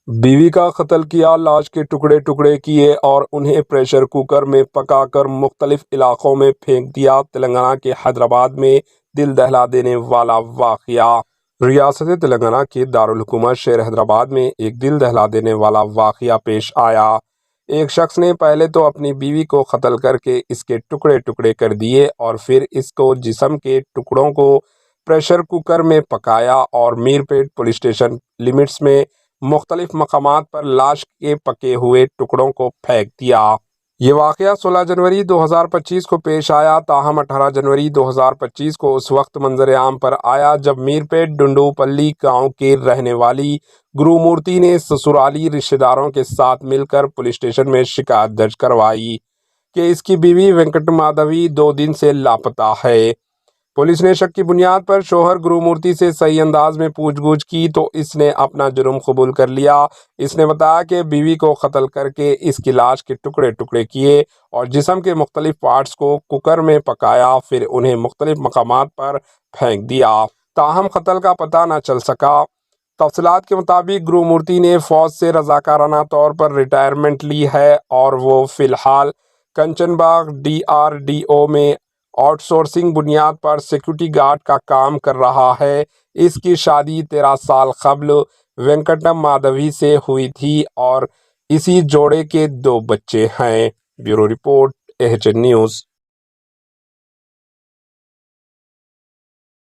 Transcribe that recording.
بیوی کا قتل کیا، لاش کے ٹکڑے ٹکڑے کیے اور انہیں پریشر کوکر میں پکا کر مختلف علاقوں میں پھینک دیا۔ تلنگانہ کے حیدرآباد میں دل دہلا دینے والا واقعہ۔ ریاست تلنگانہ کے دارالحکومت شہر حیدرآباد میں ایک دل دہلا دینے والا واقعہ پیش آیا۔ ایک شخص نے پہلے تو اپنی بیوی کو قتل کر کے اس کے ٹکڑے ٹکڑے کر دیے اور پھر اس کو جسم کے ٹکڑوں کو پریشر کوکر میں پکایا اور میرپیٹ پولیس اسٹیشن لمٹس میں مختلف مقامات پر لاش کے پکے ہوئے ٹکڑوں کو پھینک دیا۔ یہ واقعہ 16 جنوری 2025 کو پیش آیا، تاہم 18 جنوری 2025 کو اس وقت منظر عام پر آیا جب میرپیٹ ڈنڈو پلی گاؤں کے رہنے والی گرو مورتی نے سسرالی رشتہ داروں کے ساتھ مل کر پولیس اسٹیشن میں شکایت درج کروائی کہ اس کی بیوی وینکٹ مادھوی 2 دن سے لاپتہ ہے۔ پولیس نے شک کی بنیاد پر شوہر گرو مورتی سے صحیح انداز میں پوچھ گچھ کی تو اس نے اپنا جرم قبول کر لیا۔ اس نے بتایا کہ بیوی کو قتل کر کے اس کی لاش کے ٹکڑے ٹکڑے کیے اور جسم کے مختلف پارٹس کو کوکر میں پکایا، پھر انہیں مختلف مقامات پر پھینک دیا، تاہم قتل کا پتہ نہ چل سکا۔ تفصیلات کے مطابق گرو مورتی نے فوج سے رضاکارانہ طور پر ریٹائرمنٹ لی ہے اور وہ فی الحال کنچن باغ DRDO میں آؤٹ سورسنگ بنیاد پر سیکورٹی گارڈ کا کام کر رہا ہے۔ اس کی شادی 13 سال قبل وینکٹم مادھوی سے ہوئی تھی اور اسی جوڑے کے 2 بچے ہیں۔ Bureau report AHN news.